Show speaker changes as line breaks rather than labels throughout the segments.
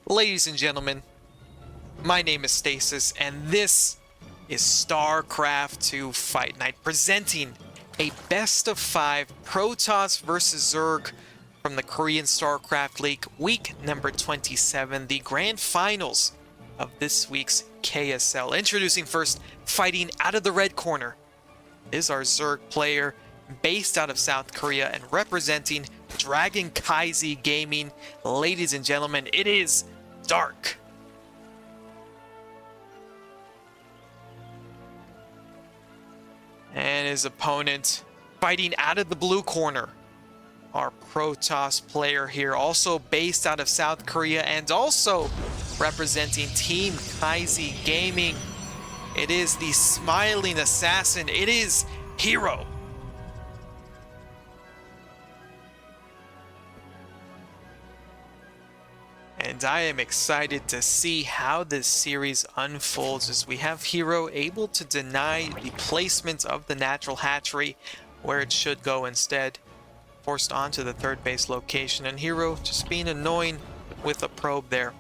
Ladies and gentlemen, my name is Stasis, and this is StarCraft 2 Fight Night, presenting a best of 5 Protoss versus Zerg from the Korean StarCraft League, week number 27, the grand finals of this week's KSL. Introducing first, fighting out of the red corner, is our Zerg player based out of South Korea and representing Dragon Kaizi Gaming. Ladies and gentlemen, it is Dark. And his opponent, fighting out of the blue corner, our Protoss player here, also based out of South Korea and also representing Team Kaizi Gaming. It is the smiling assassin. It is herO. And I am excited to see how this series unfolds, as we have herO able to deny the placement of the natural hatchery where it should go, instead forced onto the third base location, and herO just being annoying with a probe there.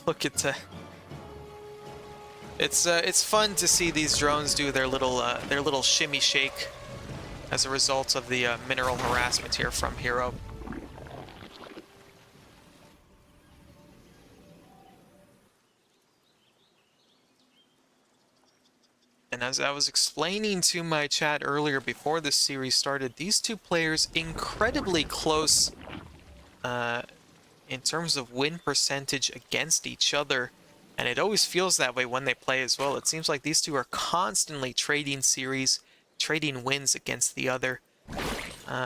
Look at it's fun to see these drones do their little shimmy shake as a result of the mineral harassment here from herO. And as I was explaining to my chat earlier before this series started, these two players incredibly close in terms of win percentage against each other. And it always feels that way when they play as well. It seems like these two are constantly trading series, trading wins against the other.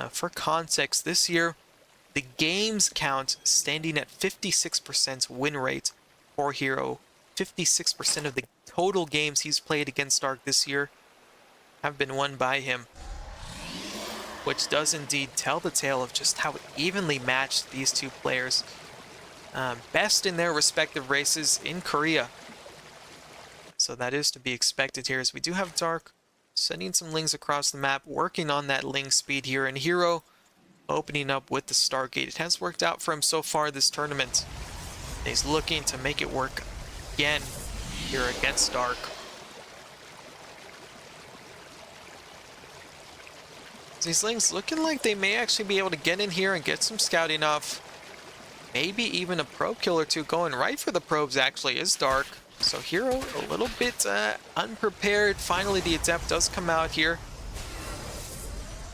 For context, this year, the games count standing at 56% win rate for herO. 56% of the total games he's played against Dark this year have been won by him, which does indeed tell the tale of just how evenly matched these two players, best in their respective races in Korea. So that is to be expected here, as we do have Dark sending some lings across the map, working on that ling speed here, and herO opening up with the Stargate. It has worked out for him so far this tournament. He's looking to make it work again here against Dark. These lings looking like they may actually be able to get in here and get some scouting off. Maybe even a probe kill or two. Going right for the probes actually is Dark. So herO a little bit unprepared. Finally the adept does come out here,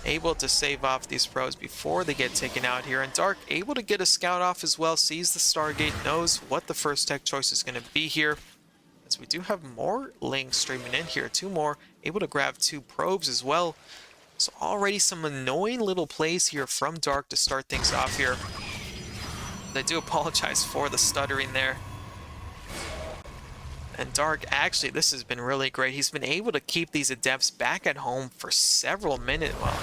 able to save off these probes before they get taken out here. And Dark able to get a scout off as well, sees the Stargate, knows what the first tech choice is going to be here. As we do have more lings streaming in here, 2 more, able to grab 2 probes as well. So already some annoying little plays here from Dark to start things off here. I do apologize for the stuttering there. And Dark, actually, this has been really great. He's been able to keep these adepts back at home for several minutes. Well,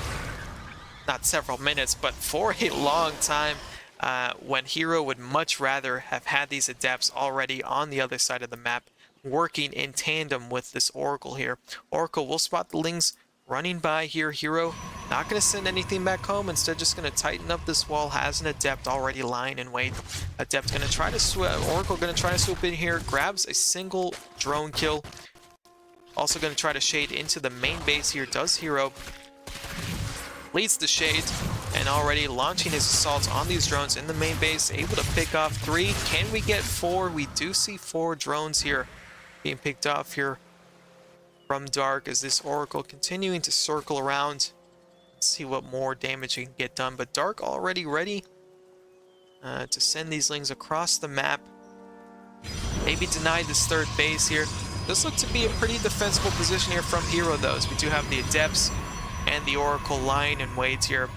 not several minutes, but for a long time, when herO would much rather have had these adepts already on the other side of the map, working in tandem with this Oracle here. Oracle will spot the lings running by here. herO not going to send anything back home, instead just going to tighten up this wall, has an adept already lying in wait. Adept going to try to swoop, Oracle going to try to swoop in here, grabs a single drone kill. Also going to try to shade into the main base here, does herO. Leads the shade and already launching his assaults on these drones in the main base, able to pick off 3. Can we get 4? We do see 4 drones here being picked off here from Dark, as this Oracle continuing to circle around. Let's see what more damage he can get done, but Dark already ready to send these lings across the map. Maybe deny this third base here. Does look to be a pretty defensible position here from herO though, as we do have the adepts and the Oracle lying in wait here.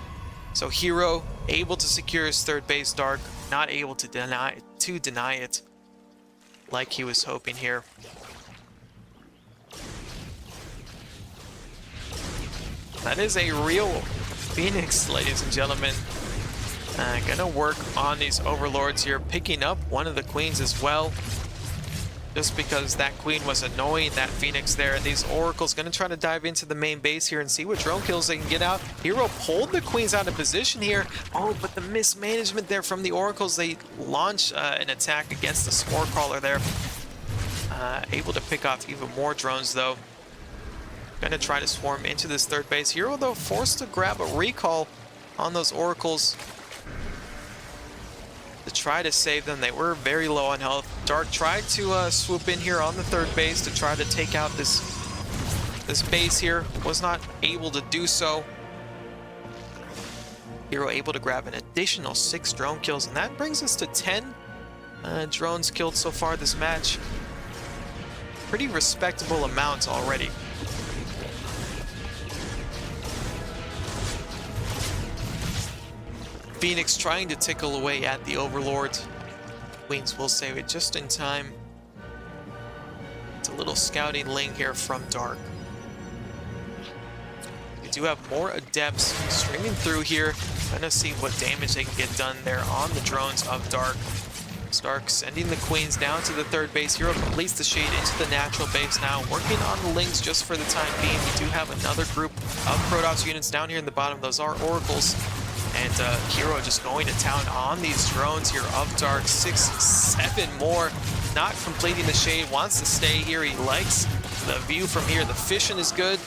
So herO able to secure his third base. Dark not able to deny it like he was hoping here. That is a real Phoenix, ladies and gentlemen. Gonna work on these overlords here, picking up one of the queens as well. just because that queen was annoying that Phoenix there. And these oracles gonna try to dive into the main base here and see what drone kills they can get out. herO pulled the queens out of position here. Oh, but the mismanagement there from the oracles. They launch an attack against the spore crawler there. Able to pick off even more drones though. Gonna try to swarm into this third base. herO though forced to grab a recall on those oracles to try to save them. They were very low on health. Dark tried to swoop in here on the third base to try to take out this base here. Was not able to do so. herO able to grab an additional 6 drone kills, and that brings us to 10 drones killed so far this match. Pretty respectable amounts already. Phoenix trying to tickle away at the Overlord. Queens will save it just in time. It's a little scouting Ling here from Dark. We do have more Adepts streaming through here. Gonna see what damage they can get done there on the drones of Dark. Stark sending the queens down to the third base. herO completes the shade into the natural base now, working on the Lings just for the time being. We do have another group of Protoss units down here in the bottom. Those are Oracles. And herO just going to town on these drones here of Dark. 6, 7 more. Not completing the shade. Wants to stay here. He likes the view from here. The fishing is good.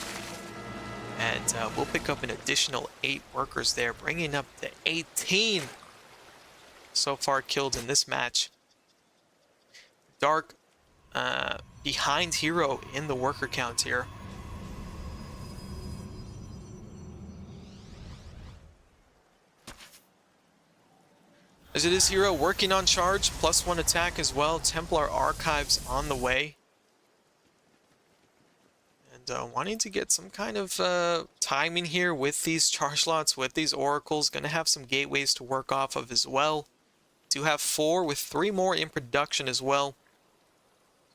And we'll pick up an additional 8 workers there, bringing up to 18 so far killed in this match. Dark behind herO in the worker count here. As it is herO working on charge, +1 attack as well. Templar Archives on the way. And wanting to get some kind of timing here with these charge slots, with these oracles. Going to have some gateways to work off of as well. Do have 4 with 3 more in production as well.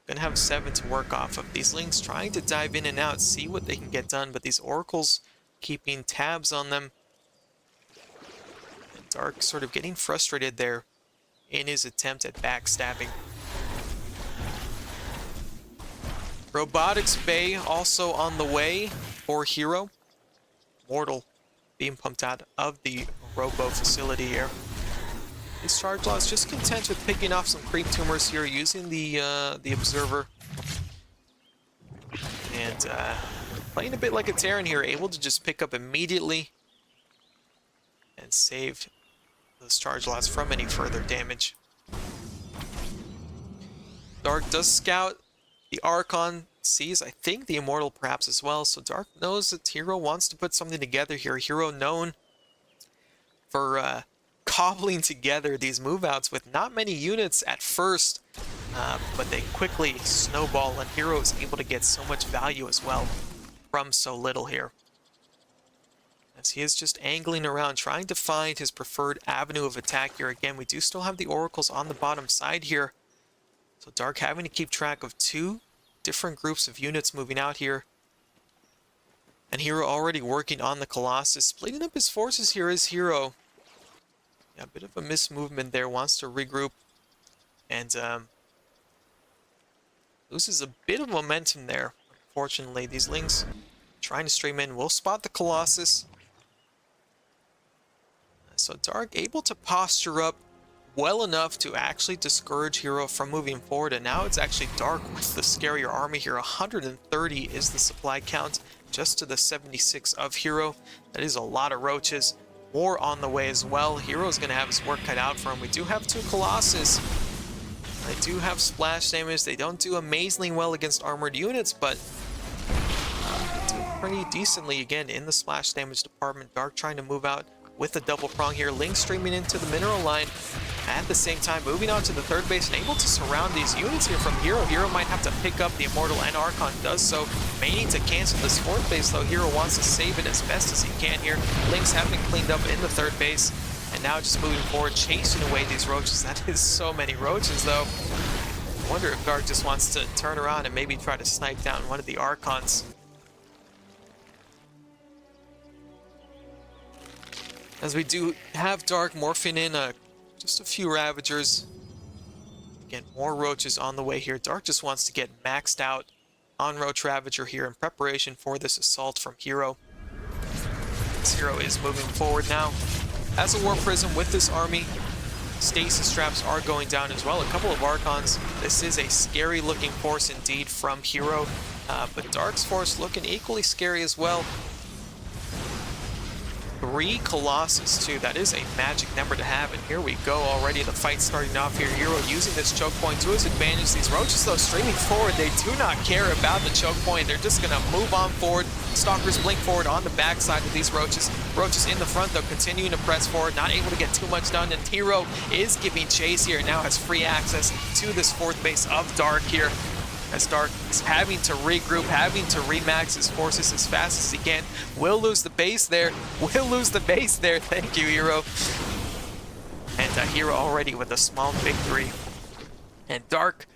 Going to have 7 to work off of. These Lings trying to dive in and out, see what they can get done. But these oracles keeping tabs on them. Dark sort of getting frustrated there in his attempt at backstabbing. Robotics Bay also on the way for herO. Mortal being pumped out of the Robo facility here. These charge laws just content with picking off some creep tumors here using the Observer. And playing a bit like a Terran here, able to just pick up immediately and save those charge lots from any further damage. Dark does scout the Archon, sees I think the Immortal perhaps as well, so Dark knows that herO wants to put something together here. herO known for cobbling together these move outs with not many units at first, but they quickly snowball, and herO is able to get so much value as well from so little here. As he is just angling around, trying to find his preferred avenue of attack here. Again, we do still have the oracles on the bottom side here. So Dark having to keep track of 2 different groups of units moving out here. And herO already working on the Colossus. Splitting up his forces here is herO. Yeah, a bit of a mismovement there. Wants to regroup. And loses a bit of momentum there. Unfortunately, these Lings trying to stream in. Will spot the Colossus. So Dark able to posture up well enough to actually discourage herO from moving forward. And now it's actually Dark with the scarier army here. 130 is the supply count, just to the 76 of herO. That is a lot of roaches. More on the way as well. herO's going to have his work cut out for him. We do have 2 Colossus. They do have splash damage. They don't do amazingly well against armored units, but they do pretty decently again in the splash damage department. Dark trying to move out with a double prong here. Ling streaming into the mineral line. At the same time, moving on to the third base and able to surround these units here from herO. herO might have to pick up the Immortal, and Archon does so. May need to cancel this fourth base, though. herO wants to save it as best as he can here. Lings have been cleaned up in the third base. And now just moving forward, chasing away these roaches. That is so many roaches, though. I wonder if Dark just wants to turn around and maybe try to snipe down one of the Archons. As we do have Dark morphing in just a few Ravagers. Again, more roaches on the way here. Dark just wants to get maxed out on Roach Ravager here in preparation for this assault from herO. This herO is moving forward now. As a War Prism with this army, stasis traps are going down as well. A couple of Archons. This is a scary looking force indeed from herO, but Dark's force looking equally scary as well. 3 Colossus too. That is a magic number to have, and here we go already. The fight starting off here. herO using this choke point to his advantage. These roaches though streaming forward. They do not care about the choke point. They're just gonna move on forward. Stalkers blink forward on the backside of these roaches. Roaches in the front though, continuing to press forward, not able to get too much done, and herO is giving chase here. Now has free access to this 4th base of Dark here, as Dark is having to regroup, having to remax his forces as fast as he can. Will lose the base there. Will lose the base there. Thank you, herO. And herO already with a small victory. And Dark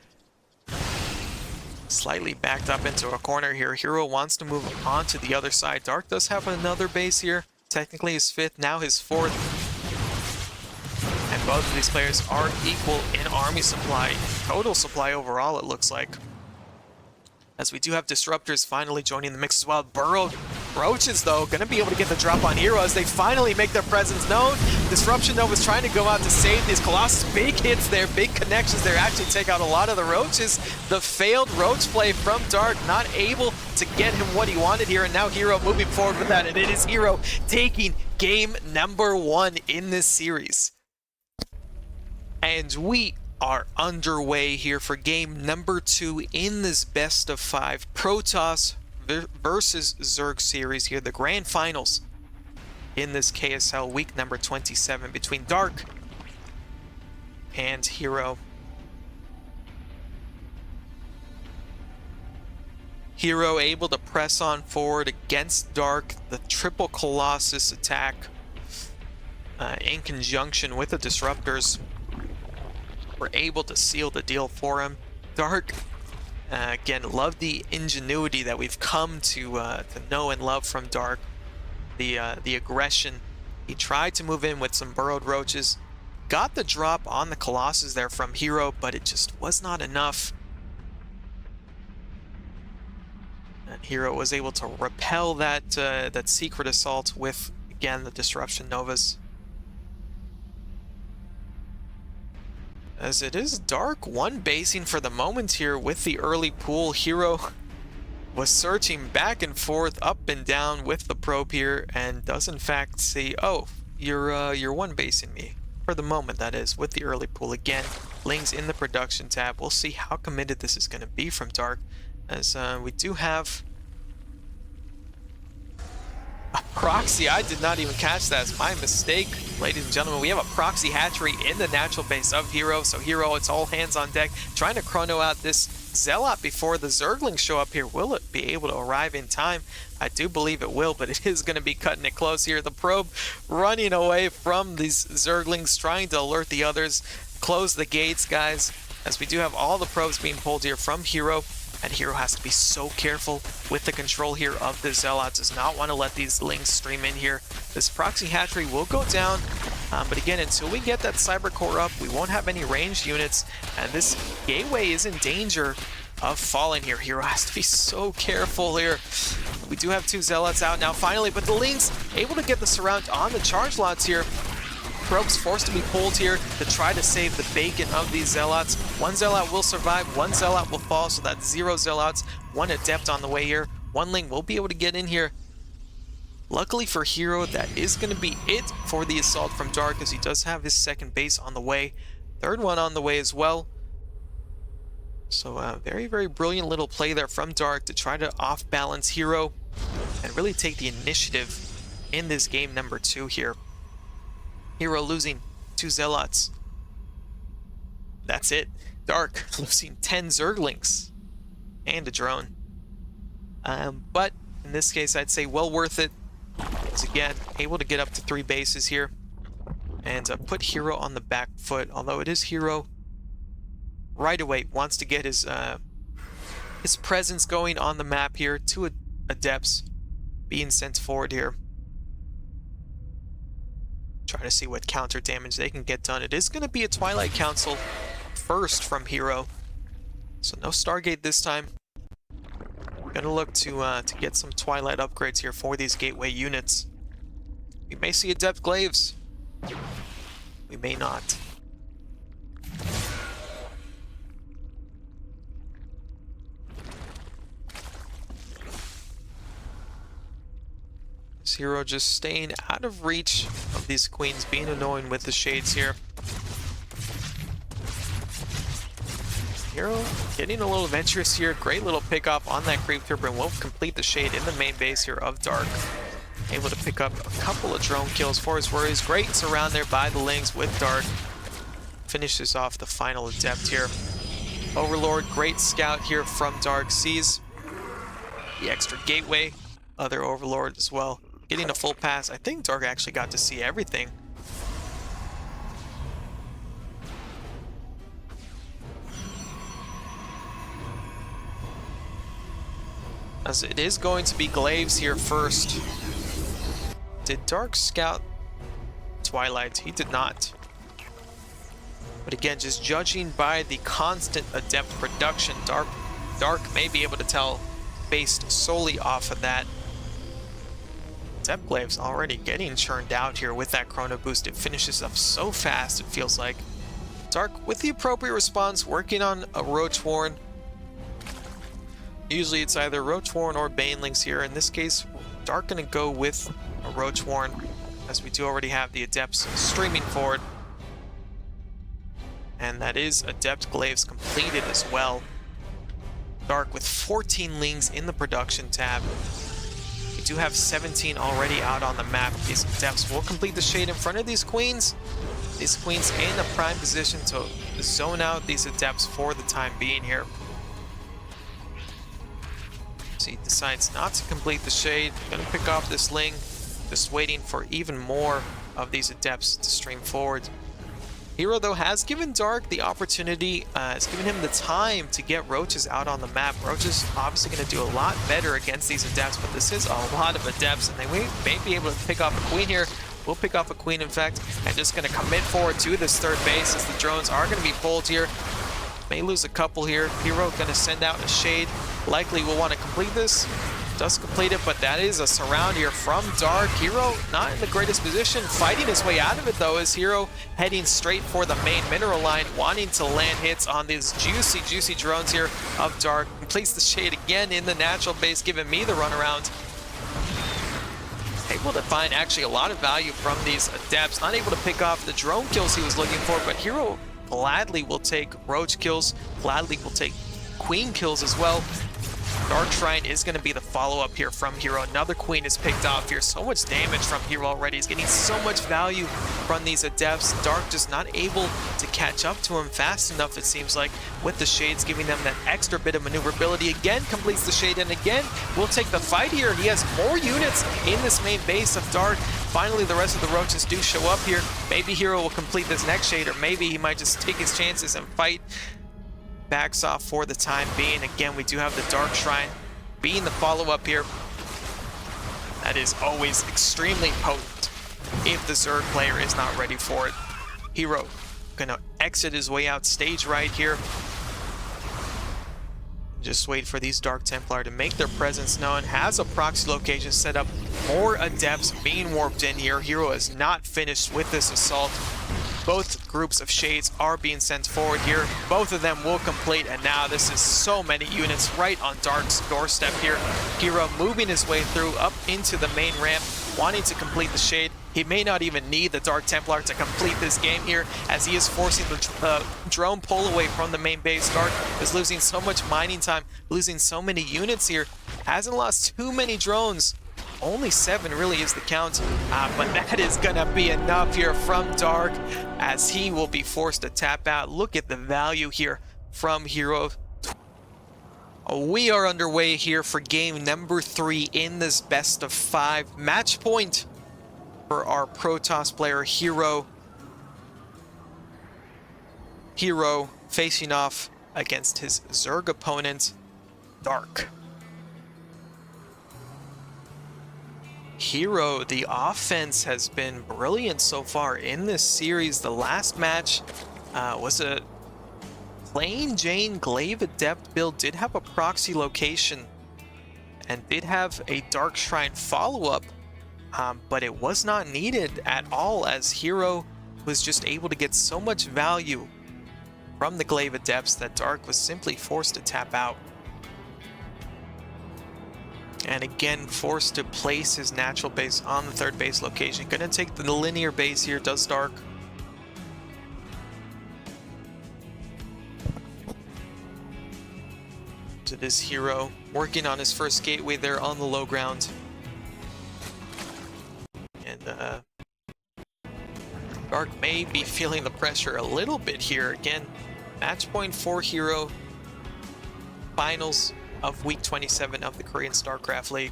slightly backed up into a corner here. herO wants to move on to the other side. Dark does have another base here. Technically his 5th, now his 4th. And both of these players are equal in army supply. Total supply overall, it looks like. As we do have Disruptors finally joining the mix as well. Burrowed Roaches, though, going to be able to get the drop on herO as they finally make their presence known. Disruption, though, was trying to go out to save these Colossus. Big hits there, big connections there. Actually take out a lot of the Roaches. The failed Roach play from Dark, not able to get him what he wanted here. And now herO moving forward with that. And it is herO taking game number 1 in this series. And we are underway here for game number 2 in this best of 5 Protoss versus Zerg series here, the grand finals in this KSL week number 27 between Dark and herO. herO able to press on forward against Dark, the triple Colossus attack in conjunction with the Disruptors were able to seal the deal for him. Dark, again, love the ingenuity that we've come to know and love from Dark. The aggression. He tried to move in with some burrowed roaches, got the drop on the Colossus there from herO, but it just was not enough. And herO was able to repel that that secret assault with, again, the Disruption Novas. As it is Dark one basing for the moment here with the early pool. herO was searching back and forth, up and down with the probe here, and does in fact see, oh, you're one basing me. For the moment, that is, with the early pool. Again, Ling's in the production tab. We'll see how committed this is going to be from Dark, as we do have a proxy. I did not even catch that. It's my mistake, ladies and gentlemen. We have a proxy hatchery in the natural base of herO. So herO, it's all hands on deck, trying to chrono out this Zealot before the Zerglings show up here. Will it be able to arrive in time? I do believe it will, but it is going to be cutting it close here. The probe running away from these Zerglings, trying to alert the others. Close the gates, guys, as we do have all the probes being pulled here from herO. And herO has to be so careful with the control here of the Zealots. Does not want to let these Lings stream in here. This proxy hatchery will go down, but again, until we get that Cyber Core up, we won't have any ranged units, and this gateway is in danger of falling here. herO has to be so careful here. We do have 2 Zealots out now finally, but the Lings able to get the surround on the charge lots here. Probes forced to be pulled here to try to save the bacon of these Zealots. 1 Zealot will survive, 1 Zealot will fall, so that's 0 Zealots, 1 Adept on the way here. 1 Ling will be able to get in here. Luckily for herO, that is going to be it for the assault from Dark, as he does have his 2nd base on the way. 3rd one on the way as well. So very, very brilliant little play there from Dark to try to off-balance herO and really take the initiative in this game number 2 here. herO losing 2 Zealots. That's it. Dark losing 10 Zerglings and a drone. But in this case, I'd say well worth it. He's again able to get up to 3 bases here and put herO on the back foot. Although it is herO right away wants to get his presence going on the map here. 2 Adepts being sent forward here. Trying to see what counter damage they can get done. It is going to be a Twilight Council first from herO. So no Stargate this time. Gonna look to get some Twilight upgrades here for these gateway units. We may see Adept Glaives. We may not. This herO just staying out of reach of these queens, being annoying with the shades here. herO getting a little adventurous here. Great little pick off on that Creep Trooper, and will complete the shade in the main base here of Dark. Able to pick up a couple of drone kills for his worries. Great surround there by the Lings with Dark. Finishes off the final Adept here. Overlord, great scout here from Dark. Sees the extra gateway. Other Overlord as well. Getting a full pass. I think Dark actually got to see everything. As it is going to be Glaives here first. Did Dark scout Twilight? He did not. But again, just judging by the constant Adept production, Dark may be able to tell based solely off of that. Adept Glaives already getting churned out here with that Chrono Boost. It finishes up so fast, it feels like. Dark, with the appropriate response, working on a Roach Warren. Usually it's either Roach Warren or Banelings here. In this case, Dark gonna go with a Roach Warren, as we do already have the Adepts streaming forward. And that is Adept Glaives completed as well. Dark with 14 Lings in the production tab. We do have 17 already out on the map. These Adepts will complete the shade in front of these Queens. These Queens in a prime position to zone out these Adepts for the time being here. So he decides not to complete the shade. Gonna pick off this Ling. Just waiting for even more of these Adepts to stream forward. herO, though, has given Dark the opportunity, has given him the time to get Roaches out on the map. Roach is obviously going to do a lot better against these Adepts, but this is a lot of Adepts, and they may be able to pick off a Queen here. Will pick off a Queen, in fact, and just going to commit forward to this third base as the drones are going to be pulled here. May lose a couple here. herO going to send out a shade. Likely will want to complete this. Does complete it, but that is a surround here from Dark. herO not in the greatest position, fighting his way out of it though, as herO heading straight for the main mineral line, wanting to land hits on these juicy drones here of Dark. Completes the shade again in the natural base, giving me the runaround. Able to find actually a lot of value from these Adepts. Not able to pick off the drone kills he was looking for, but herO gladly will take Roach kills, gladly will take Queen kills as well. Dark Shrine is going to be the follow-up here from herO. Another Queen is picked off here. So much damage from herO already. He's getting so much value from these Adepts. Dark just not able to catch up to him fast enough, it seems like, with the Shades giving them that extra bit of maneuverability. Again, completes the Shade, and again, will take the fight here. He has more units in this main base of Dark. Finally, the rest of the Roaches do show up here. Maybe herO will complete this next Shade, or maybe he might just take his chances and fight. Backs off for the time being. Again, we do have the Dark Shrine being the follow-up here. That is always extremely potent if the Zerg player is not ready for it. herO gonna exit his way out stage right here. Just wait for these Dark Templar to make their presence known. Has a proxy location set up. More Adepts being warped in here. herO is not finished with this assault. Both groups of Shades are being sent forward here. Both of them will complete, and now this is so many units right on Dark's doorstep here. herO moving his way through up into the main ramp, wanting to complete the Shade. He may not even need the Dark Templar to complete this game here, as he is forcing the drone pull away from the main base. Dark is losing so much mining time, losing so many units here. Hasn't lost too many drones. Only 7 really is the count, but that is gonna be enough here from Dark, as he will be forced to tap out. Look at the value here from herO. We are underway here for game number 3 in this best of 5 match point for our Protoss player herO. herO facing off against his Zerg opponent, Dark. herO, the offense has been brilliant so far in this series. The last match was a plain Jane Glaive Adept build did have a proxy location and did have a Dark Shrine follow-up, but it was not needed at all, as herO was just able to get so much value from the Glaive Adepts that Dark was simply forced to tap out. And again, forced to place his natural base on the third base location. Gonna take the linear base here, does Dark. To this herO, working on his first gateway there on the low ground. And Dark may be feeling the pressure a little bit here. Again, match point for herO. Finals of week 27 of the Korean StarCraft League.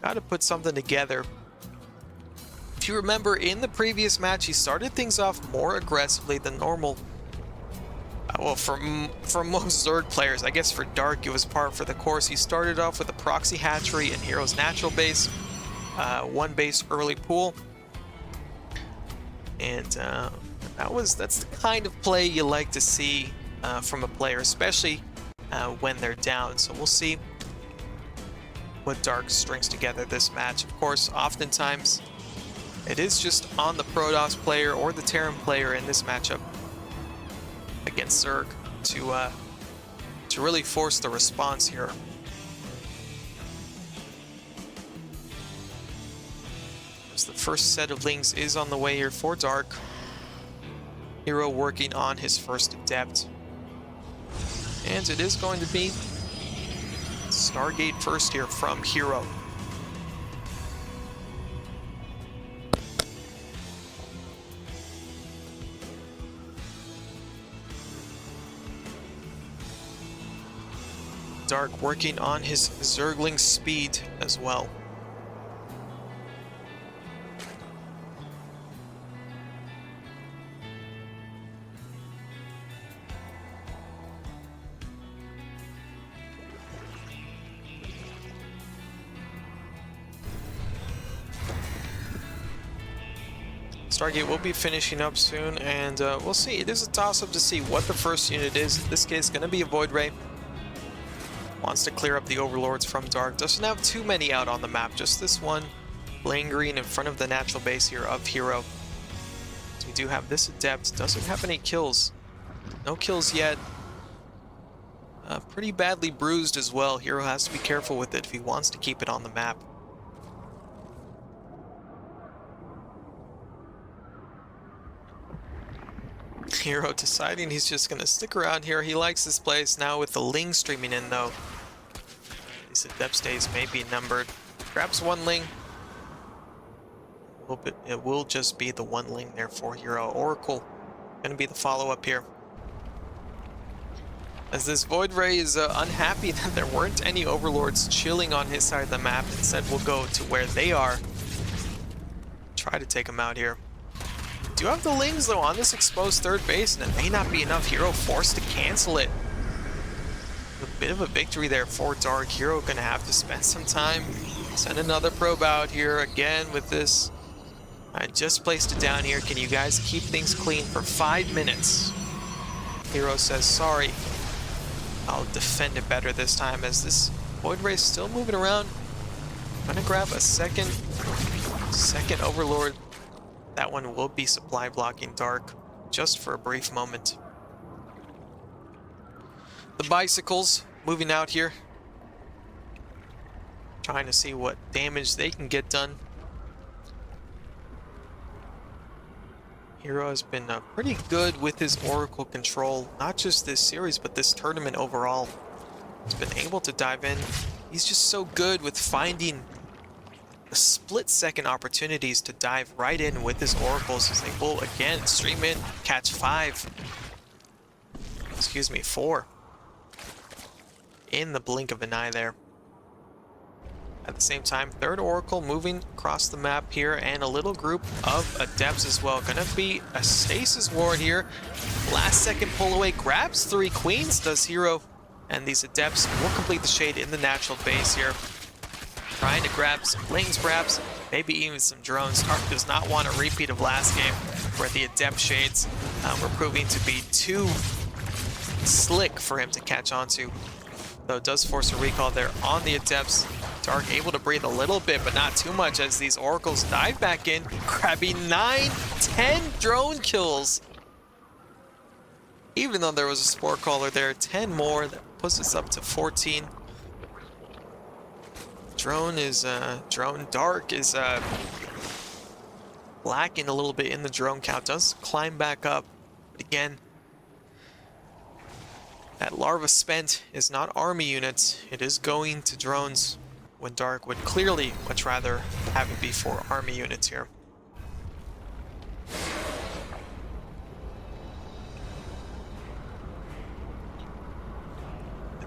Got to put something together. If you remember, in the previous match, he started things off more aggressively than normal. Well, for most Zerg players, I guess for Dark, it was par for the course. He started off with a proxy hatchery and herO's natural base, one base early pool, and that's the kind of play you like to see from a player, especially when they're down. So we'll see what Dark strings together this match. Of course, oftentimes it is just on the Protoss player or the Terran player in this matchup against Zerg to really force the response here. As the first set of links is on the way here for Dark. herO working on his first Adept. And it is going to be Stargate first here from herO. Dark working on his Zergling speed as well. Stargate will be finishing up soon, and we'll see. It is a toss-up to see what the first unit is. In this case, going to be a Void Ray. Wants to clear up the Overlords from Dark. Doesn't have too many out on the map, just this one lingering in front of the natural base here of herO. So we do have this Adept. Doesn't have any kills. No kills yet. Pretty badly bruised as well. herO has to be careful with it if he wants to keep it on the map. herO deciding he's just going to stick around here. He likes this place now with the Ling streaming in, though. These Adept stays may be numbered. Grabs one Ling. It will just be the one Ling there for herO. Oracle going to be the follow-up here. As this Void Ray is unhappy that there weren't any Overlords chilling on his side of the map. Instead, we'll go to where they are. Try to take them out here. Do have the Lings though on this exposed third base, and it may not be enough. herO forced to cancel it. A bit of a victory there for Dark. herO gonna have to spend some time. Send another probe out here again with this. I just placed it down here. Can you guys keep things clean for 5 minutes? herO says sorry. I'll defend it better this time, as this Void Ray is still moving around. I'm gonna grab a second Overlord. That one will be supply blocking Dark just for a brief moment. The bicycles moving out here. Trying to see what damage they can get done. herO has been pretty good with his Oracle control, not just this series, but this tournament overall. He's been able to dive in. He's just so good with finding the split-second opportunities to dive right in with his Oracles, as they will again stream in, catch 4 in the blink of an eye there. At the same time, third Oracle moving across the map here, and a little group of Adepts as well. Gonna be a Stasis Ward here. Last second pull away, grabs 3 Queens, does herO, and these Adepts will complete the shade in the natural base here. Trying to grab some Lings perhaps, maybe even some drones. Dark does not want a repeat of last game, where the Adept shades were proving to be too slick for him to catch onto. Though it does force a recall there on the Adepts. Dark able to breathe a little bit, but not too much as these Oracles dive back in, grabbing 9-10 drone kills. Even though there was a Spore Caller there, 10 more, that puts us up to 14. Drone Dark is lacking a little bit in the drone count. Does climb back up, but again, that larva spent is not army units. It is going to drones, when Dark would clearly much rather have it be for army units here.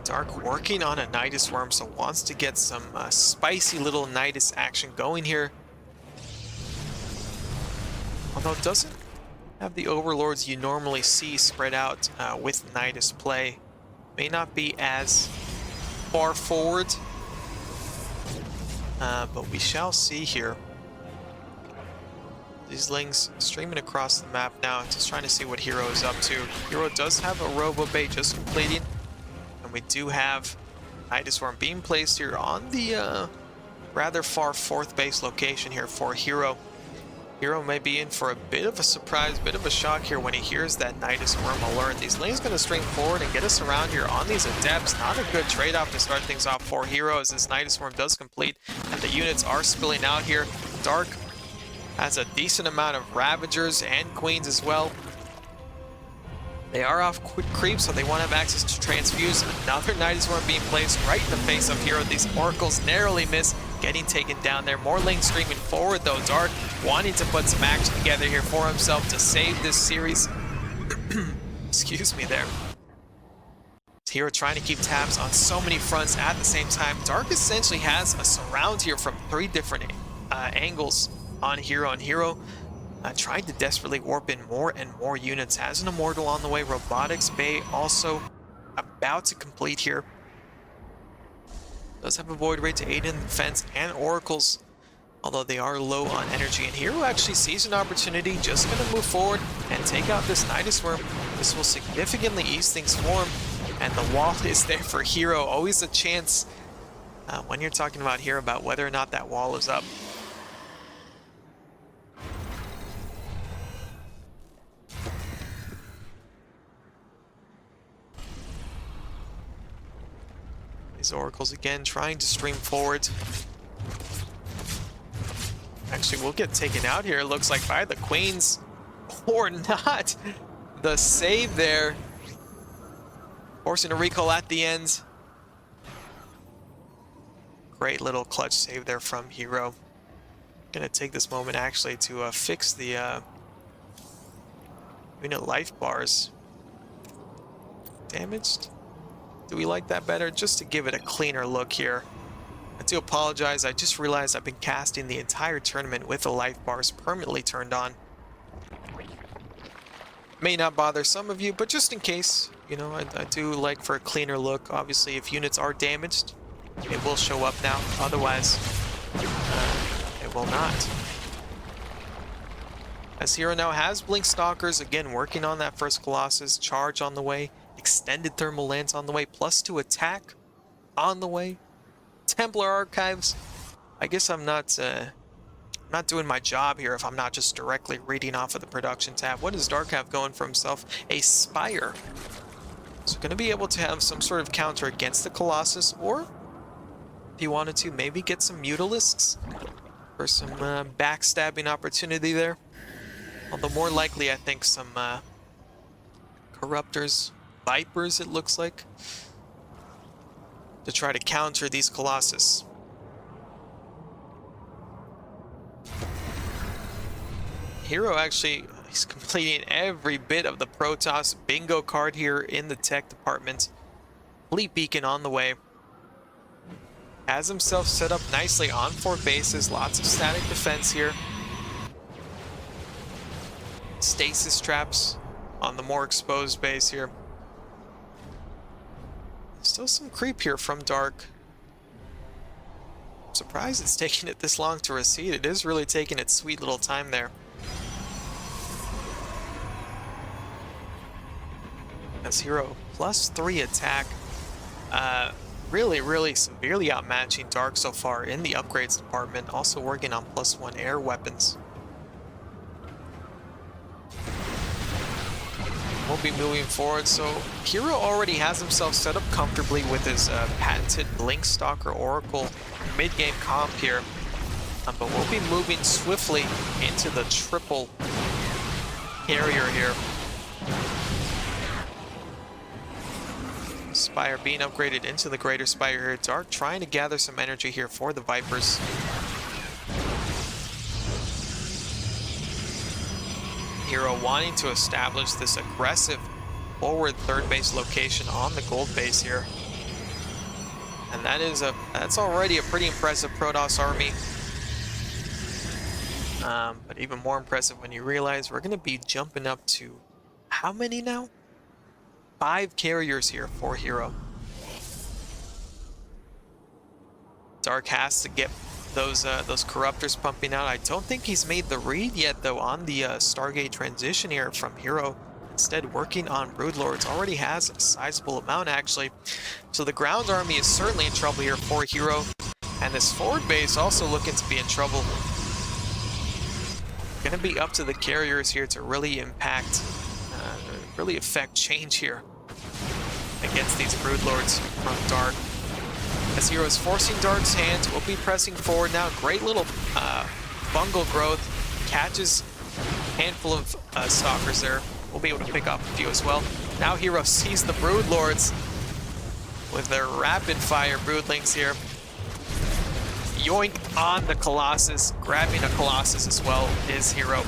Dark working on a Nidus Worm, so wants to get some spicy little Nidus action going here. Although doesn't have the Overlords you normally see spread out with Nidus play. May not be as far forward, but we shall see here. These Lings streaming across the map now, just trying to see what herO is up to. herO does have a Robo Bay just completing. And we do have Nidus Worm being placed here on the rather far 4th base location here for herO. herO may be in for a bit of a surprise, bit of a shock here when he hears that Nidus Worm alert. These Lings going to stream forward and get us around here on these Adepts. Not a good trade-off to start things off for herO as this Nidus Worm does complete. And the units are spilling out here. Dark has a decent amount of Ravagers and Queens as well. They are off quick creep, so they want to have access to transfuse. Another Nidus Worm being placed right in the face of herO. These Oracles narrowly miss getting taken down there. More Lings streaming forward though. Dark wanting to put some action together here for himself to save this series. Excuse me there. herO trying to keep tabs on so many fronts at the same time. Dark essentially has a surround here from 3 different angles on herO, and herO tried to desperately warp in more and more units. Has an Immortal on the way. Robotics Bay also about to complete here. Does have a Void Ray to aid in defense and Oracles, although they are low on energy. And herO actually sees an opportunity, just going to move forward and take out this Nidus Worm. This will significantly ease things for him, and the wall is there for herO. Always a chance when you're talking about here about whether or not that wall is up. These Oracles again trying to stream forward. Actually, we'll get taken out here, it looks like, by the Queens. Or not. The save there. Forcing a recall at the end. Great little clutch save there from herO. Gonna take this moment actually to fix the unit life bars. Damaged? Do we like that better? Just to give it a cleaner look here. I do apologize, I just realized I've been casting the entire tournament with the life bars permanently turned on. May not bother some of you, but just in case, you know, I do like for a cleaner look. Obviously, if units are damaged, it will show up now. Otherwise, it will not. As herO now has Blink Stalkers, again, working on that first Colossus. Charge on the way. Extended Thermal Lance on the way. +2 attack on the way. Templar Archives. I guess I'm not doing my job here if I'm not just directly reading off of the production tab. What does Dark have going for himself? A Spire. So going to be able to have some sort of counter against the Colossus, or if he wanted to, maybe get some Mutalisks for some backstabbing opportunity there. Although more likely, I think some Corruptors, Vipers, it looks like, to try to counter these Colossus. herO actually, he's completing every bit of the Protoss bingo card here in the tech department. Fleet Beacon on the way. Has himself set up nicely on 4 bases. Lots of static defense here. Stasis traps on the more exposed base here. Still some creep here from Dark. I'm surprised it's taking it this long to recede. It is really taking its sweet little time there. as herO +3 attack. Really severely outmatching Dark so far in the upgrades department, also working on +1 air weapons. We'll be moving forward, so herO already has himself set up comfortably with his patented Blink Stalker Oracle mid-game comp here, but we'll be moving swiftly into the triple carrier here. Spire being upgraded into the Greater Spire here. Dark trying to gather some energy here for the Vipers. herO wanting to establish this aggressive forward third base location on the gold base here. And that's already a pretty impressive Protoss army. But even more impressive when you realize we're going to be jumping up to how many now? 5 carriers here for herO. Dark has to get those corruptors pumping out. I don't think he's made the read yet though on the Stargate transition here from herO. Instead working on Broodlords. Already has a sizable amount actually. So the ground army is certainly in trouble here for herO. And this forward base also looking to be in trouble. Gonna be up to the carriers here to really impact, really affect change here against these Broodlords from Dark. As herO is forcing Dark's hand, we'll be pressing forward now. Great little fungal growth, catches a handful of stalkers there. We'll be able to pick up a few as well. Now herO sees the Broodlords with their rapid fire Broodlings here. Yoink on the Colossus, grabbing a Colossus as well is herO.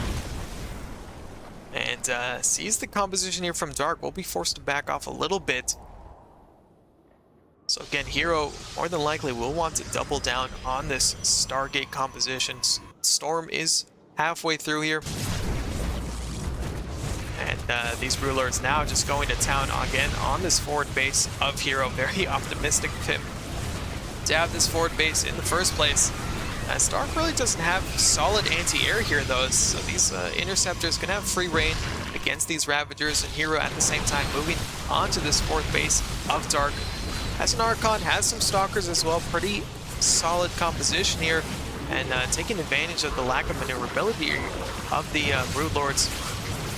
And sees the composition here from Dark. We'll be forced to back off a little bit. So again, herO more than likely will want to double down on this Stargate composition. Storm is halfway through here. And these Broodlords now just going to town again on this forward base of herO. Very optimistic of him to have this forward base in the first place. As Dark really doesn't have solid anti-air here though, so these interceptors can have free reign against these Ravagers, and herO at the same time moving onto this fourth base of Dark. As an Archon, has some Stalkers as well, pretty solid composition here, and taking advantage of the lack of maneuverability of the Broodlords.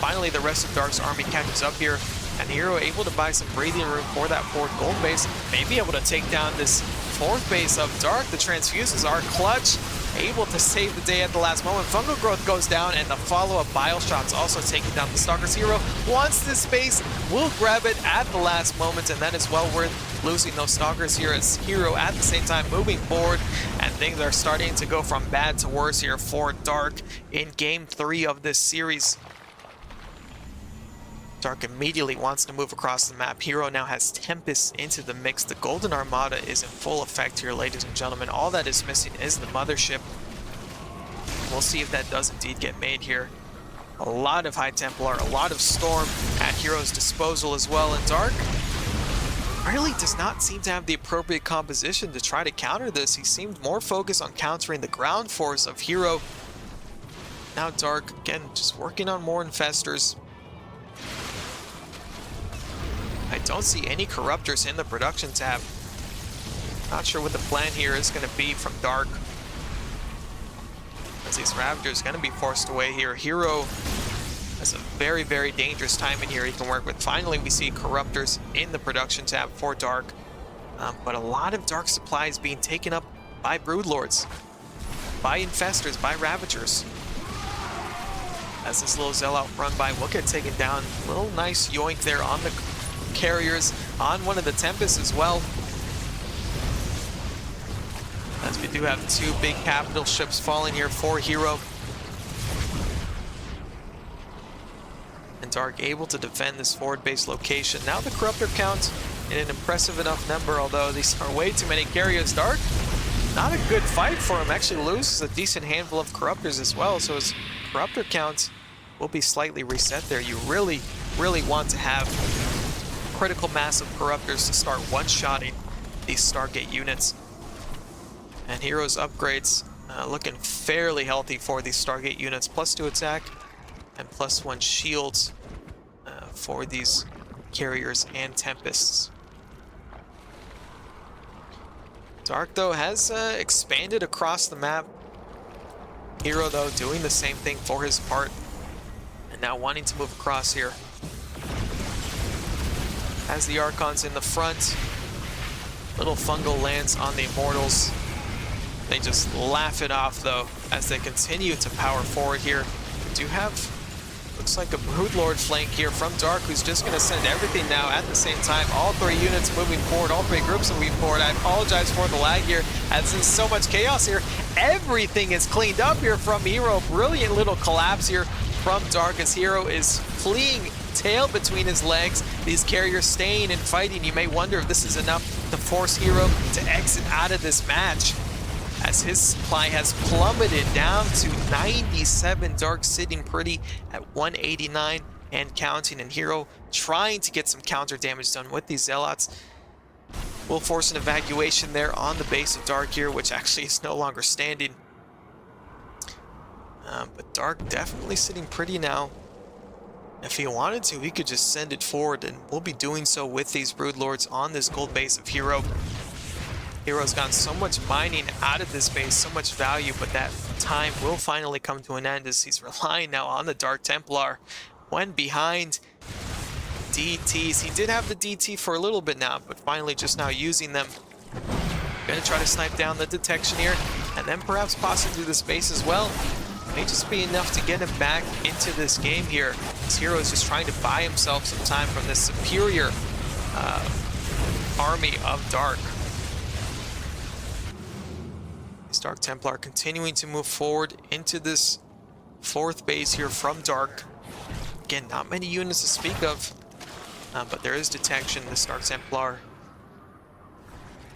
Finally, the rest of Dark's army catches up here, and herO able to buy some breathing room for that fourth gold base, may be able to take down this fourth base of Dark. The transfuses are clutch, able to save the day at the last moment. Fungal growth goes down, and the follow-up bile shots also taking down the Stalkers. herO wants this base, will grab it at the last moment, and that is well worth losing those Stalkers here as herO at the same time moving forward, and things are starting to go from bad to worse here for Dark in Game 3 of this series. Dark immediately wants to move across the map. herO now has Tempest into the mix. The Golden Armada is in full effect here, ladies and gentlemen. All that is missing is the Mothership. We'll see if that does indeed get made here. A lot of High Templar, a lot of Storm at herO's disposal as well. And Dark really does not seem to have the appropriate composition to try to counter this. He seemed more focused on countering the ground force of herO. Now Dark, again, just working on more Infestors. I don't see any Corruptors in the production tab. Not sure what the plan here is going to be from Dark, as these Ravagers going to be forced away here. herO has a very dangerous time in here he can work with. Finally, we see Corruptors in the production tab for Dark. But a lot of Dark supplies being taken up by Broodlords, by Infestors, by Ravagers. As this little Zealot run by will get taken down. Little nice yoink there on the carriers, on one of the Tempests as well. As we do have 2 big capital ships falling here for herO. And Dark able to defend this forward base location. Now the Corruptor count in an impressive enough number, although these are way too many carriers. Dark, not a good fight for him. Actually loses a decent handful of Corruptors as well, so his Corruptor count will be slightly reset there. You really want to have critical mass of Corruptors to start one-shotting these Stargate units. And herO's upgrades looking fairly healthy for these Stargate units. +2 attack and +1 shields for these carriers and Tempests. Dark, though, has expanded across the map. herO, though, doing the same thing for his part. And now wanting to move across here. As the Archons in the front. Little fungal lands on the Immortals. They just laugh it off, though, as they continue to power forward here. We do have, looks like a Broodlord flank here from Dark, who's just going to send everything now at the same time. All three units moving forward, all three groups moving forward. I apologize for the lag here, as there's so much chaos here. Everything is cleaned up here from herO. Brilliant little collapse here from Dark, as herO is fleeing, tail between his legs. These carriers staying and fighting. You may wonder if this is enough to force herO to exit out of this match, as his supply has plummeted down to 97. Dark sitting pretty at 189 and counting, and herO trying to get some counter damage done with these Zealots. Will force an evacuation there on the base of Dark here, which actually is no longer standing. But Dark definitely sitting pretty now. If he wanted to, he could just send it forward, and we'll be doing so with these Broodlords on this gold base of herO. herO's gotten so much mining out of this base, so much value, but that time will finally come to an end, as he's relying now on the Dark Templar when behind DTs. He did have the DT for a little bit now, but finally just now using them. Gonna try to snipe down the detection here, and then perhaps possibly the space as well. May just be enough to get him back into this game here, as herO is just trying to buy himself some time from this superior army of Dark. This Dark Templar continuing to move forward into this fourth base here from Dark. Again, not many units to speak of, but there is detection. This Dark Templar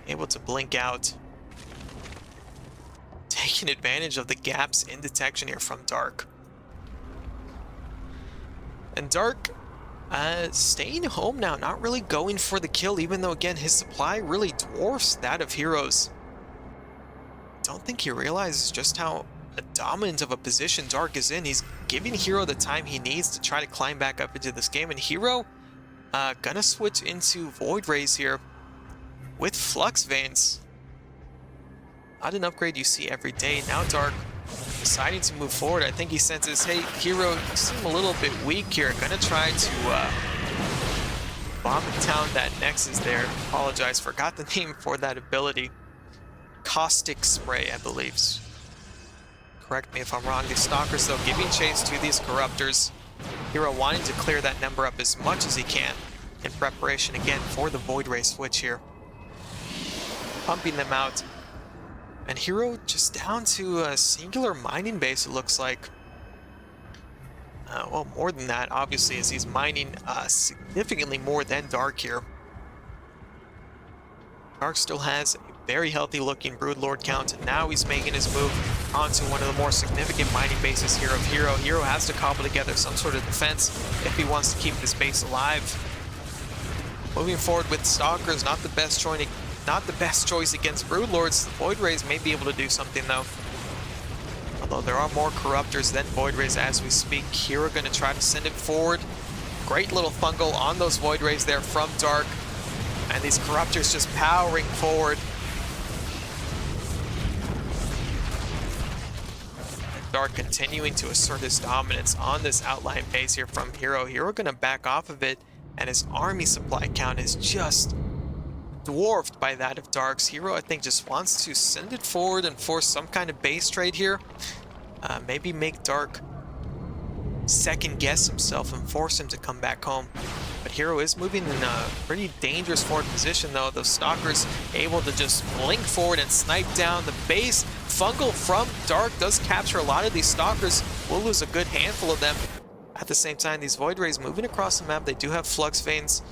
able to blink out, taking advantage of the gaps in detection here from Dark. And Dark staying home now, not really going for the kill, even though, again, his supply really dwarfs that of herO's. Don't think he realizes just how dominant of a position Dark is in. He's giving herO the time he needs to try to climb back up into this game, and herO gonna switch into Void Rays here with Flux Veins. Not an upgrade you see every day. Now Dark deciding to move forward. I think he senses, hey, herO, you seem a little bit weak here. Gonna try to bomb down that Nexus there. Apologize, forgot the name for that ability. Caustic Spray, I believe. Correct me if I'm wrong. These Stalkers, though, giving chase to these Corruptors. herO wanting to clear that number up as much as he can in preparation, again, for the Void Ray switch here. Pumping them out. And herO just down to a singular mining base, it looks like. Well, more than that, obviously, as he's mining significantly more than Dark here. Dark still has a very healthy looking Broodlord count, and now he's making his move onto one of the more significant mining bases here of herO. herO has to cobble together some sort of defense if he wants to keep this base alive. Moving forward with Stalkers, not the best choice against Broodlords. Void Rays may be able to do something, though. Although there are more Corruptors than Void Rays as we speak. herO going to try to send it forward. Great little fungal on those Void Rays there from Dark. And these Corruptors just powering forward. And Dark continuing to assert his dominance on this outlying base here from herO. herO going to back off of it, and his army supply count is just dwarfed by that of Dark's. herO, I think, just wants to send it forward and force some kind of base trade here. Maybe make Dark second guess himself and force him to come back home. But herO is moving in a pretty dangerous forward position, though. Those Stalkers able to just blink forward and snipe down the base. Fungal from Dark does capture a lot of these Stalkers. We'll lose a good handful of them. At the same time, these Void Rays moving across the map. They do have Flux Veins,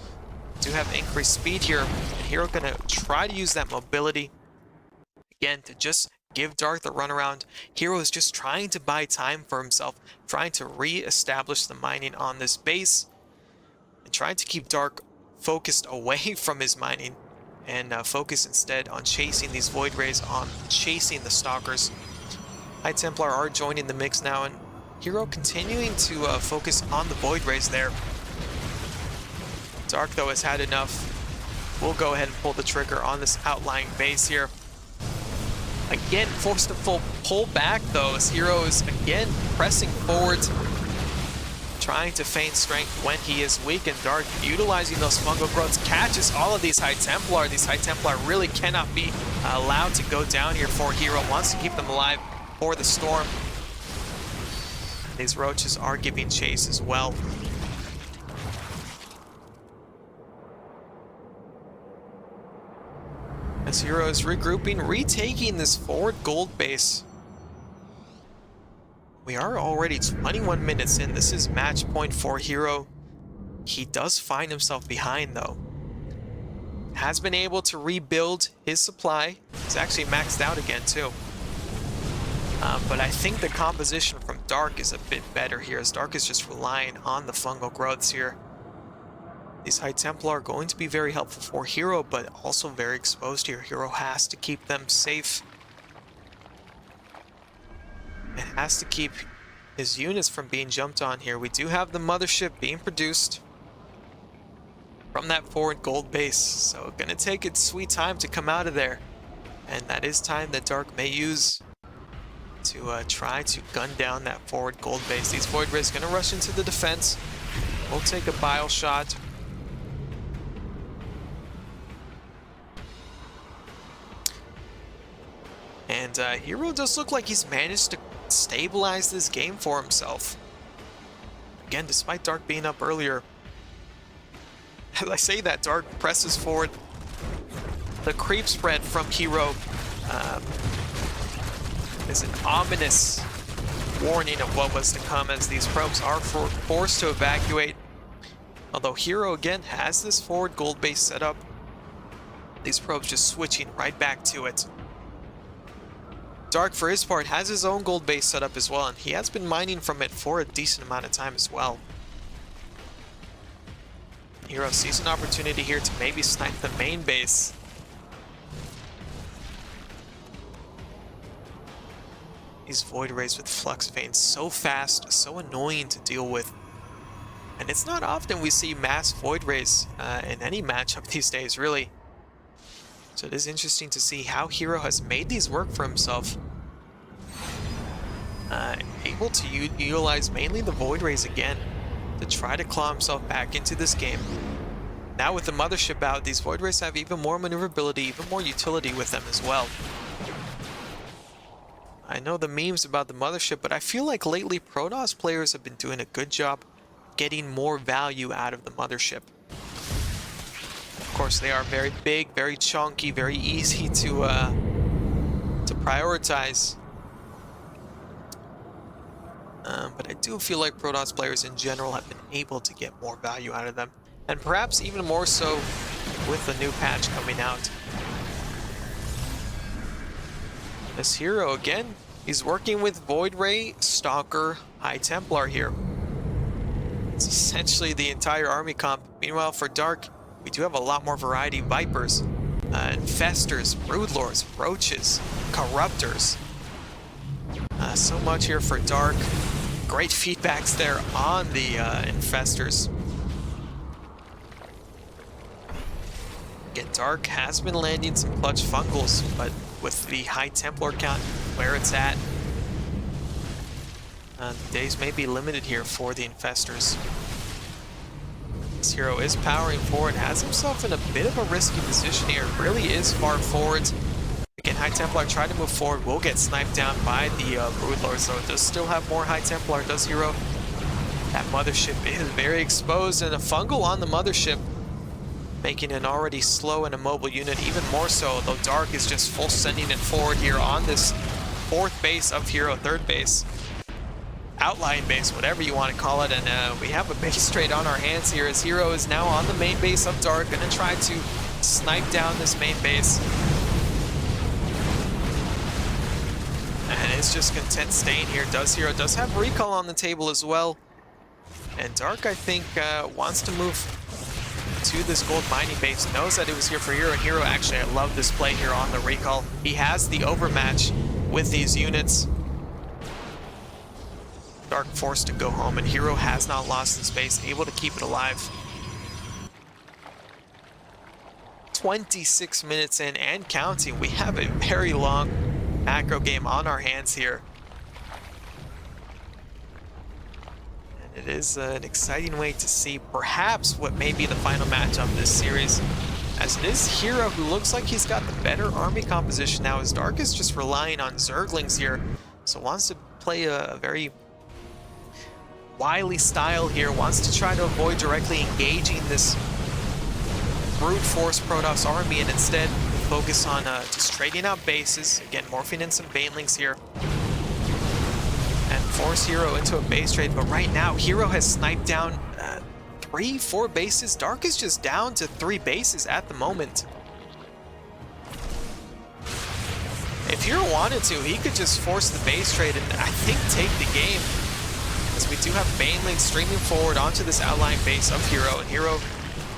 do have increased speed here. And herO gonna try to use that mobility again to just give Dark the runaround. herO is just trying to buy time for himself, trying to re-establish the mining on this base, and trying to keep Dark focused away from his mining, and focus instead on chasing these Void Rays, on chasing the Stalkers. High Templar are joining the mix now, and herO continuing to focus on the Void Rays there. Dark, though, has had enough. We'll go ahead and pull the trigger on this outlying base here. Again, forced to pull back, though, as herO is again pressing forward, trying to feign strength when he is weak, and Dark utilizing those fungal growths, catches all of these High Templar. These High Templar really cannot be allowed to go down here for herO. Wants to keep them alive for the storm. These roaches are giving chase as well. As herO is regrouping, retaking this forward gold base. We are already 21 minutes in. This is match point for herO. He does find himself behind, though. Has been able to rebuild his supply. He's actually maxed out again, too. But I think the composition from Dark is a bit better here, as Dark is just relying on the fungal growths here. These High Templar are going to be very helpful for herO, but also very exposed here. herO has to keep them safe. It has to keep his units from being jumped on here. We do have the mothership being produced from that forward gold base, so gonna take its sweet time to come out of there. And that is time that Dark may use to try to gun down that forward gold base. These Void Rays gonna rush into the defense. We'll take a bile shot. And herO does look like he's managed to stabilize this game for himself. Again, despite Dark being up earlier. As I say that, Dark presses forward. The creep spread from herO is an ominous warning of what was to come, as these probes are forced to evacuate. Although herO again has this forward gold base set up, these probes just switching right back to it. Dark, for his part, has his own gold base set up as well, and he has been mining from it for a decent amount of time as well. herO sees an opportunity here to maybe snipe the main base. These Void Rays with Flux Veins, so fast, so annoying to deal with. And it's not often we see mass Void Rays in any matchup these days, really. So it is interesting to see how herO has made these work for himself. Able to utilize mainly the Void Rays again to try to claw himself back into this game. Now with the mothership out, these Void Rays have even more maneuverability, even more utility with them as well. I know the memes about the mothership, but I feel like lately Protoss players have been doing a good job getting more value out of the mothership. Of course, they are very big, very chunky, very easy to prioritize. But I do feel like Protoss players in general have been able to get more value out of them, and perhaps even more so with the new patch coming out. This herO again, he's working with Void Ray, Stalker, High Templar here. It's essentially the entire army comp. Meanwhile, for Dark, we do have a lot more variety. Vipers, Infestors, Broodlords, Roaches, Corruptors. So much here for Dark. Great feedbacks there on the Infestors. Again, Dark has been landing some clutch fungals, but with the High Templar count where it's at, the days may be limited here for the Infestors. This herO is powering forward, has himself in a bit of a risky position here, really is far forward. Again, High Templar try to move forward, will get sniped down by the Broodlords, so it does still have more High Templar, does herO. That mothership is very exposed, and a fungal on the mothership, making an already slow and immobile unit even more so, though Dark is just full sending it forward here on this fourth base of herO, third base. Outlying base, whatever you want to call it, and we have a base trade on our hands here as herO is now on the main base of Dark, gonna try to snipe down this main base. And it's just content staying here. herO does have recall on the table as well. And Dark, I think, wants to move to this gold mining base, knows that it was here for herO, and herO, actually, I love this play here on the recall. He has the overmatch with these units. Dark forced to go home, and herO has not lost his base, able to keep it alive. 26 minutes in and counting. We have a very long macro game on our hands here. And it is an exciting way to see perhaps what may be the final match of this series. As it is herO who looks like he's got the better army composition now, as Dark is just relying on Zerglings here. So wants to play a very wily style here, wants to try to avoid directly engaging this brute force Protoss army and instead focus on just trading out bases. Again, morphing in some banelings here and force herO into a base trade. But right now, herO has sniped down 3-4 bases. Dark is just down to 3 bases at the moment. If herO wanted to, he could just force the base trade and I think take the game. As we do have banelings streaming forward onto this outlying base of herO, and herO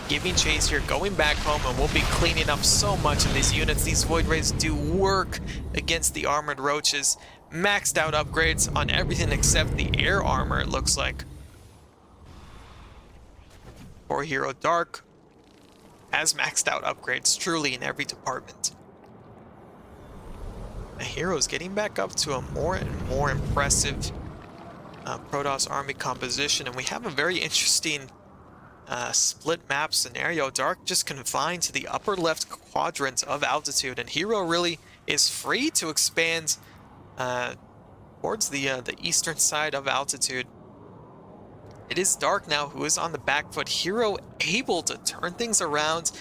giving chase here, going back home, and we'll be cleaning up so much of these units. These Void Rays do work against the armored roaches. Maxed out upgrades on everything except the air armor, it looks like. For herO, Dark has maxed out upgrades truly in every department. The hero's getting back up to a more and more impressive Protoss army composition, and we have a very interesting split map scenario. Dark just confined to the upper left quadrant of altitude, and herO really is free to expand towards the eastern side of altitude. It is Dark now who is on the back foot. herO able to turn things around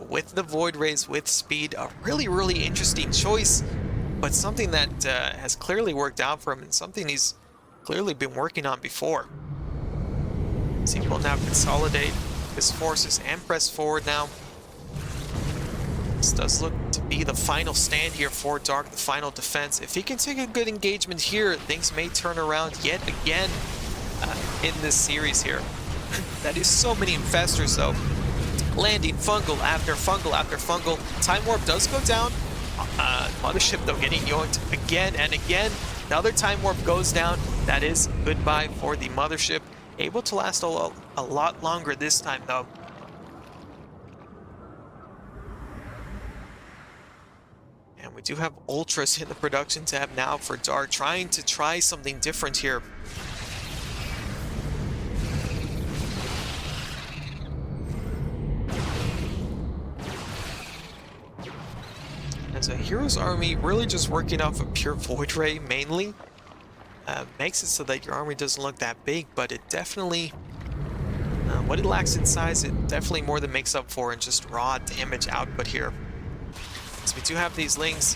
with the Void Rays, with speed. A really interesting choice, but something that has clearly worked out for him and something he's clearly been working on before. So he will now consolidate his forces and press forward now. This does look to be the final stand here for Dark, the final defense. If he can take a good engagement here, things may turn around yet again in this series here. That is so many infestors though. Landing fungal after fungal after fungal. Time Warp does go down. Mothership though getting yoinked again and again. Another Time Warp goes down. That is goodbye for the Mothership. Able to last a lot longer this time though. And we do have Ultras in the production tab now for Dark, trying to try something different here. As a hero's army really just working off a pure Void Ray mainly. Makes it so that your army doesn't look that big, but it definitely, what it lacks in size, it definitely more than makes up for in just raw damage output here. So we do have these Lings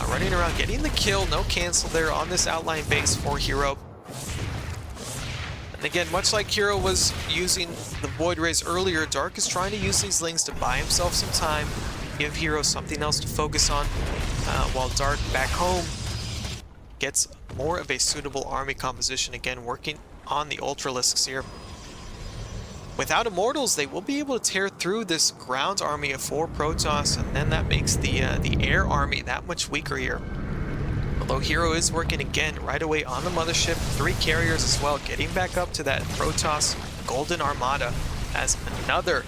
running around, getting the kill, no cancel there on this outlying base for herO. And again, much like herO was using the Void Rays earlier, Dark is trying to use these Lings to buy himself some time, give herO something else to focus on, while Dark back home gets more of a suitable army composition, again working on the Ultralisks here. Without Immortals, they will be able to tear through this ground army of 4 Protoss, and then that makes the air army that much weaker here. Although herO is working again right away on the Mothership, 3 carriers as well, getting back up to that Protoss Golden Armada as another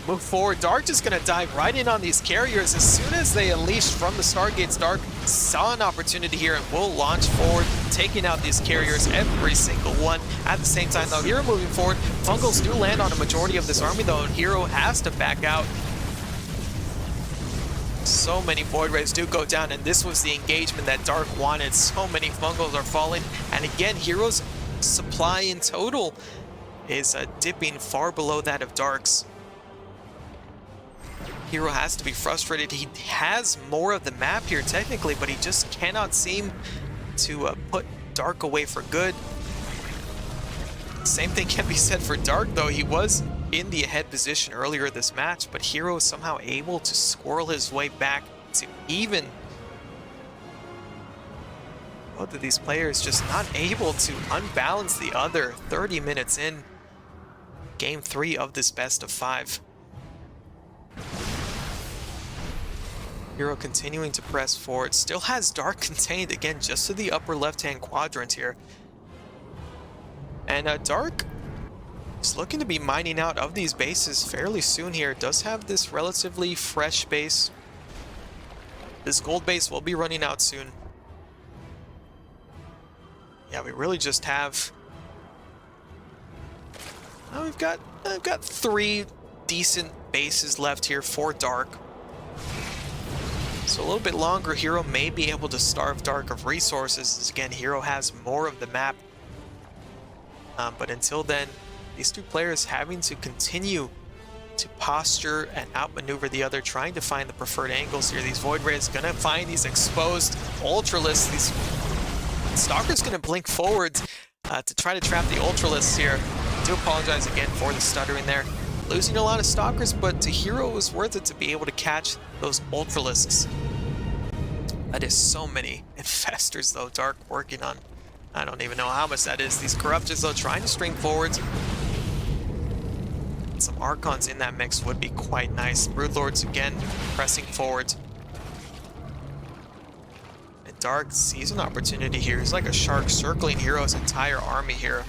move forward. Dark just gonna dive right in on these carriers. As soon as they unleashed from the Stargates, Dark saw an opportunity here and will launch forward, taking out these carriers, every single one. At the same time though, herO moving forward. Fungals do land on a majority of this army though, and herO has to back out. So many Void Rays do go down, and this was the engagement that Dark wanted. So many Fungals are falling, and again, herO's supply in total is dipping far below that of Dark's. herO has to be frustrated. He has more of the map here technically, but he just cannot seem to put Dark away for good. Same thing can be said for Dark though. He was in the ahead position earlier this match, but herO is somehow able to squirrel his way back to even. Both of these players just not able to unbalance the other. 30 minutes in game 3 of this best of 5. herO continuing to press forward, still has Dark contained, again, just to the upper left-hand quadrant here. And Dark He's looking to be mining out of these bases fairly soon here. Does have this relatively fresh base. This gold base will be running out soon. Yeah, we really just have... Well, we've got 3 decent bases left here for Dark. So a little bit longer, herO may be able to starve Dark of resources. As again, herO has more of the map. But until then, these two players having to continue to posture and outmaneuver the other, trying to find the preferred angles here. These Void Rays gonna find these exposed Ultralisks. These Stalker's gonna blink forwards to try to trap the Ultralisks here. I do apologize again for the stuttering there. Losing a lot of Stalkers, but to herO it was worth it to be able to catch those Ultralisks. That is so many Infestors though, Dark working on. I don't even know how much that is. These Corruptors though trying to string forwards. Some Archons in that mix would be quite nice. Broodlords again pressing forward. And Dark sees an opportunity here. He's like a shark circling herO's entire army here.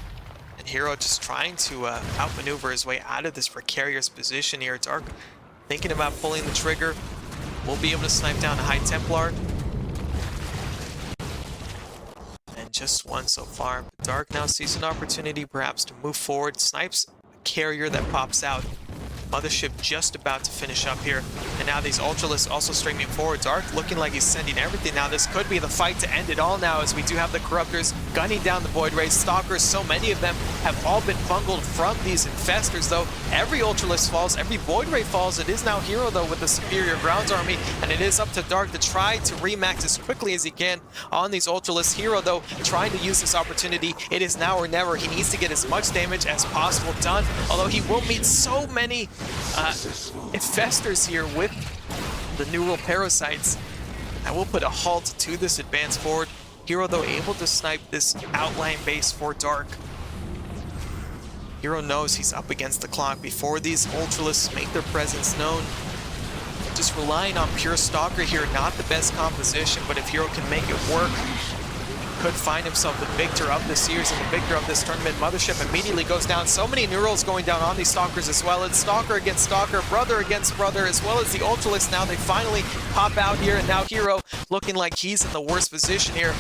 And herO just trying to outmaneuver his way out of this precarious position here. Dark thinking about pulling the trigger. We'll be able to snipe down a High Templar. And just one so far. But Dark now sees an opportunity perhaps to move forward. Snipes carrier that pops out. Mothership just about to finish up here. And now these Ultralisks also streaming forward. Dark looking like he's sending everything. Now this could be the fight to end it all now, as we do have the Corruptors gunning down the Void Rays. Stalkers, so many of them have all been bungled from these Infestors though. Every Ultralisk falls, every Void Ray falls. It is now herO though with the superior grounds army, and it is up to Dark to try to remax as quickly as he can on these Ultralisks. herO though trying to use this opportunity. It is now or never. He needs to get as much damage as possible done, although he will meet so many Infestors here with the neural parasites. I will put a halt to this advance forward. herO though able to snipe this outlying base for Dark. herO knows he's up against the clock before these Ultralisks make their presence known. Just relying on pure Stalker here, not the best composition, but if herO can make it work, could find himself the victor of this series and the victor of this tournament. Mothership immediately goes down. So many Neurals going down on these Stalkers as well. It's Stalker against Stalker, brother against brother, as well as the Ultralisks. Now they finally pop out here, and now herO looking like he's in the worst position here.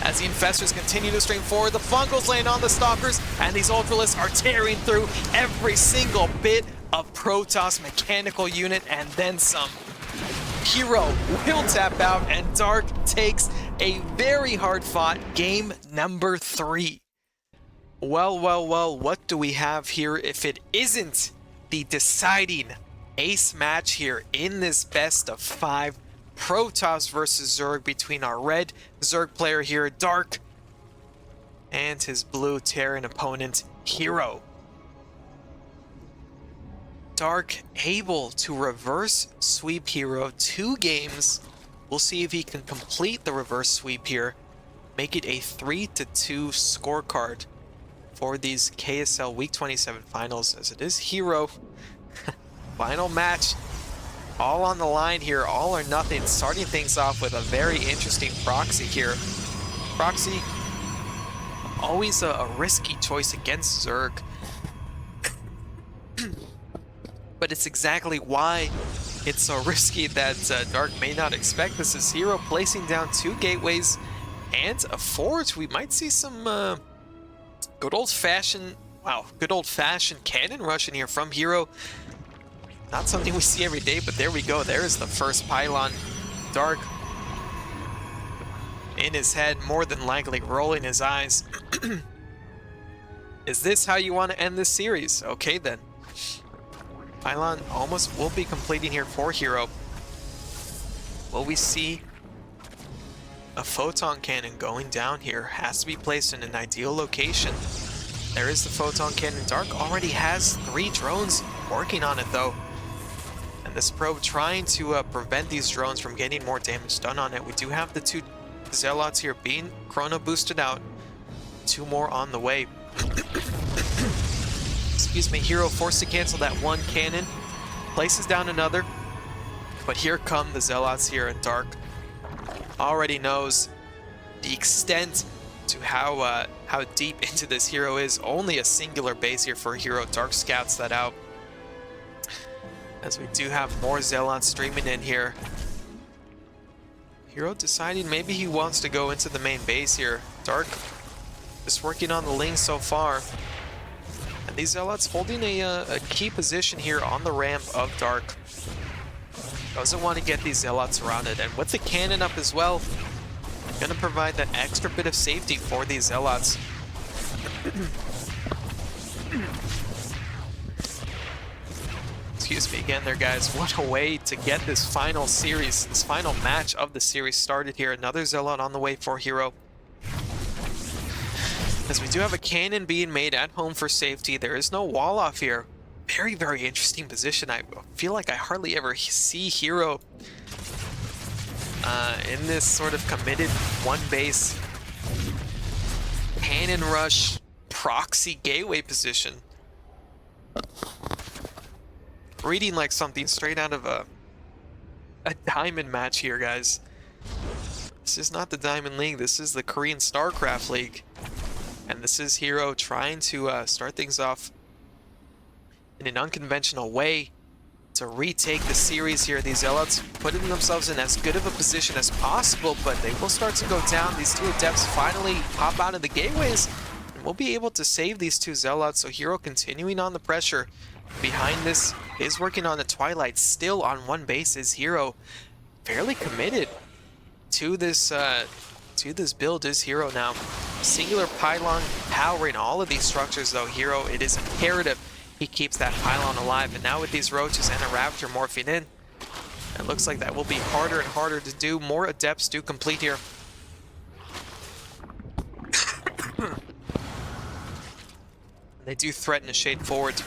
As the Infestors continue to stream forward, the Fungals land on the Stalkers, and these Ultralisks are tearing through every single bit of Protoss mechanical unit and then some. herO will tap out, and Dark takes a very hard-fought game number 3. Well, well, well, what do we have here if it isn't the deciding ace match here in this best of 5 Protoss versus Zerg between our red Zerg player here, Dark, and his blue Terran opponent, herO. Dark able to reverse sweep herO 2 games. We'll see if he can complete the reverse sweep here, make it a 3-2 scorecard for these KSL Week 27 finals, as it is herO. Final match, all on the line here, all or nothing, starting things off with a very interesting proxy here. Proxy, always a risky choice against Zerg. But it's exactly why it's so risky that Dark may not expect this. Is herO placing down 2 gateways and a forge. We might see some good old-fashioned cannon rush in here from herO. Not something we see every day, but there we go. There is the first pylon. Dark in his head, more than likely rolling his eyes. Is this how you want to end this series? Okay then. Pylon almost will be completing here for herO. Will we see a photon cannon going down here? Has to be placed in an ideal location. There is the photon cannon. Dark already has 3 drones working on it though. And this probe trying to prevent these drones from getting more damage done on it. We do have the 2 Zealots here being chrono boosted out. 2 more on the way. Excuse me, herO forced to cancel that 1 cannon, places down another, but here come the Zealots here, and Dark already knows the extent to how deep into this herO is. Only a singular base here for herO. Dark scouts that out. As we do have more Zealots streaming in here. herO deciding maybe he wants to go into the main base here. Dark just working on the link so far. And these Zealots holding a key position here on the ramp of Dark. Doesn't want to get these Zealots surrounded. And with the cannon up as well, gonna provide that extra bit of safety for these Zealots. Excuse me again there, guys. What a way to get this final series, this final match of the series started here. Another Zealot on the way for herO. As we do have a cannon being made at home for safety. There is no wall off here. Very, very interesting position. I feel like I hardly ever see herO in this sort of committed one base cannon rush proxy gateway position. Reading like something straight out of a diamond match here, guys. This is not the Diamond League. This is the Korean StarCraft League. And this is herO trying to start things off in an unconventional way to retake the series here. These Zealots putting themselves in as good of a position as possible, but they will start to go down. These two Adepts finally pop out of the gateways, and we'll be able to save these two Zealots. So herO continuing on the pressure. Behind this is working on the Twilight, still on one base. Is herO fairly committed to this build? Is herO now. Singular pylon powering all of these structures though. herO, it is imperative he keeps that pylon alive. And now with these roaches and a Ravager morphing in, it looks like that will be harder and harder to do. More Adepts do complete here. They do threaten to shade forward.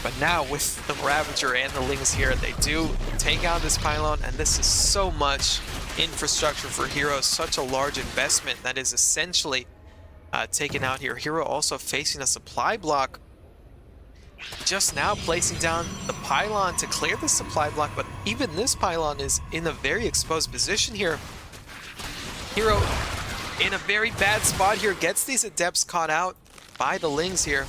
But now with the Ravager and the Lings here, they do take out this pylon, and this is so much infrastructure for herO. Such a large investment that is essentially taken out here. herO also facing a supply block. Just now placing down the pylon to clear the supply block, but even this pylon is in a very exposed position here. herO in a very bad spot here, gets these Adepts caught out by the Lings here.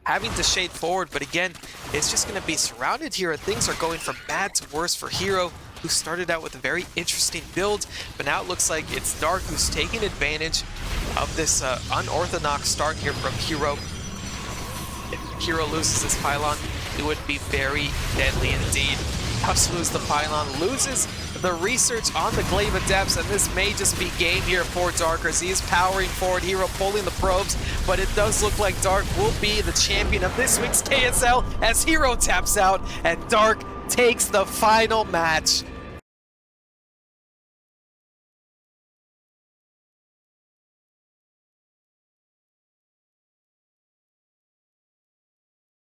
Having to shade forward, but again, it's just going to be surrounded here, and things are going from bad to worse for herO, who started out with a very interesting build, but now it looks like it's Dark who's taking advantage of this unorthodox start here from herO. If herO loses this pylon, it would be very deadly indeed. Does lose the pylon, loses the research on the Glaive Adepts, and this may just be game here for Dark as he is powering forward. herO pulling the probes, but it does look like Dark will be the champion of this week's KSL as herO taps out and Dark takes the final match.